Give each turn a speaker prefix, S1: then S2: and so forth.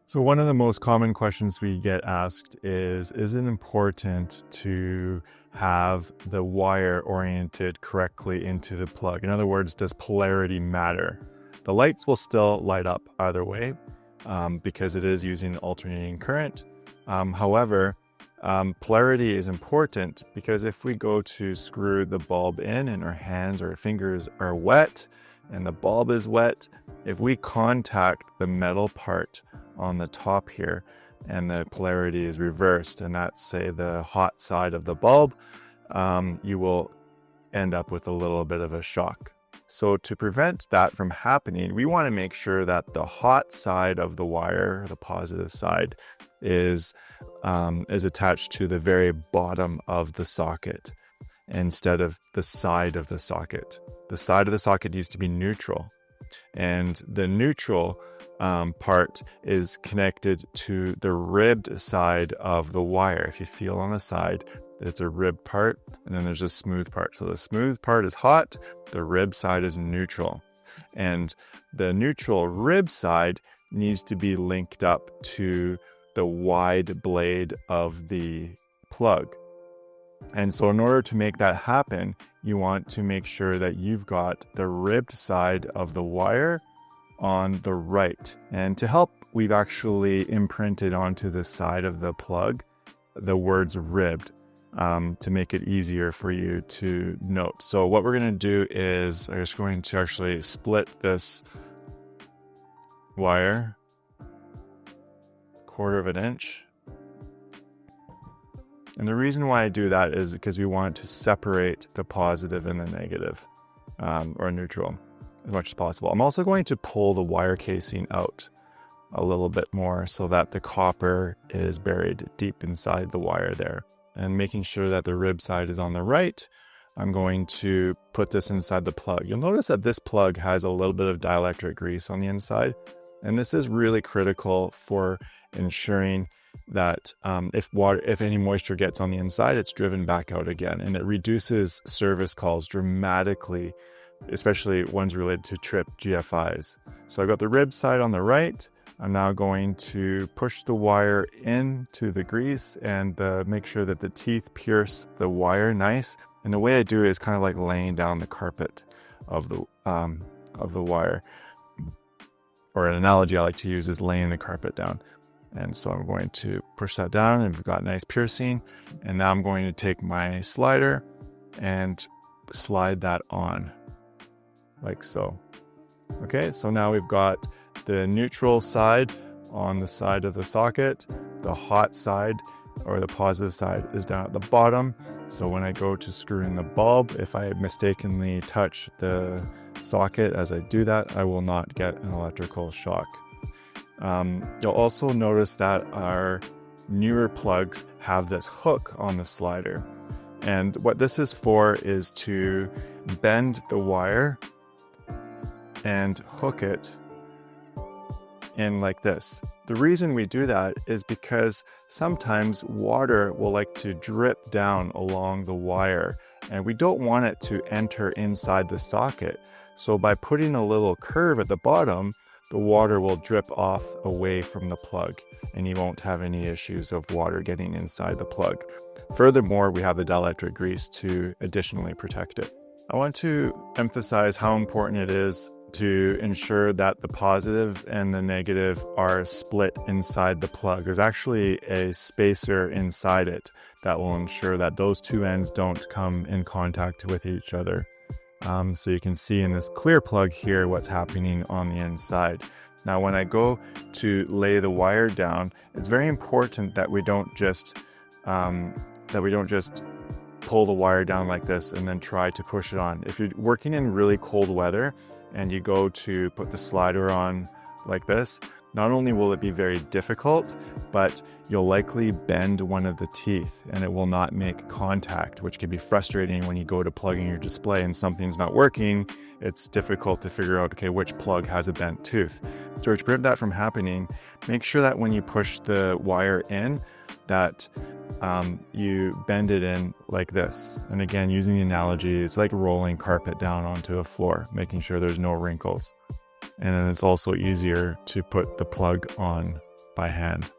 S1: So one of the most common questions we get asked is it important to have the wire oriented correctly into the plug? In other words, does polarity matter? The lights will still light up either way because it is using alternating current. However, polarity is important because if we go to screw the bulb in and our hands or fingers are wet and the bulb is wet, if we contact the metal part on the top here and the polarity is reversed, and that's say the hot side of the bulb, you will end up with a little bit of a shock. So to prevent that from happening, we want to make sure that the hot side of the wire, the positive side, is attached to the very bottom of the socket instead of the side of the socket. The side of the socket needs to be neutral, and the neutral part is connected to the ribbed side of the wire. If you feel on the side, it's a ribbed part, and then there's a smooth part. So the smooth part is hot, the rib side is neutral. And the neutral rib side needs to be linked up to the wide blade of the plug. And so in order to make that happen, you want to make sure that you've got the ribbed side of the wire on the right. And to help, we've actually imprinted onto the side of the plug the words ribbed to make it easier for you to note. So what we're going to do is I'm just going to actually split this wire 1/4 inch. And the reason why I do that is because we want to separate the positive and the negative or neutral as much as possible. I'm also going to pull the wire casing out a little bit more so that the copper is buried deep inside the wire there. And making sure that the rib side is on the right, I'm going to put this inside the plug. You'll notice that this plug has a little bit of dielectric grease on the inside. And this is really critical for ensuring that if any moisture gets on the inside, it's driven back out again. And it reduces service calls dramatically, especially ones related to trip GFIs. So I've got the rib side on the right. I'm now going to push the wire into the grease and make sure that the teeth pierce the wire nice. And the way I do it is kind of like laying down the carpet of the wire. Or an analogy I like to use is laying the carpet down. And so I'm going to push that down, and we've got nice piercing. And now I'm going to take my slider and slide that on like so. Okay, so now we've got the neutral side on the side of the socket. The hot side or the positive side is down at the bottom. So when I go to screw in the bulb, if I mistakenly touch the socket as I do that, I will not get an electrical shock. You'll also notice that our newer plugs have this hook on the slider. And what this is for is to bend the wire and hook it in like this. The reason we do that is because sometimes water will like to drip down along the wire, and we don't want it to enter inside the socket. So by putting a little curve at the bottom, the water will drip off away from the plug, and you won't have any issues of water getting inside the plug. Furthermore, we have the dielectric grease to additionally protect it. I want to emphasize how important it is to ensure that the positive and the negative are split inside the plug. There's actually a spacer inside it that will ensure that those two ends don't come in contact with each other. So you can see in this clear plug here what's happening on the inside. Now when I go to lay the wire down, it's very important that we don't just pull the wire down like this and then try to push it on. If you're working in really cold weather and you go to put the slider on like this, not only will it be very difficult, but you'll likely bend one of the teeth and it will not make contact, which can be frustrating when you go to plug in your display and something's not working. It's difficult to figure out, okay, which plug has a bent tooth. So to prevent that from happening, make sure that when you push the wire in, that you bend it in like this. And again, using the analogy, it's like rolling carpet down onto a floor, making sure there's no wrinkles. And then it's also easier to put the plug on by hand.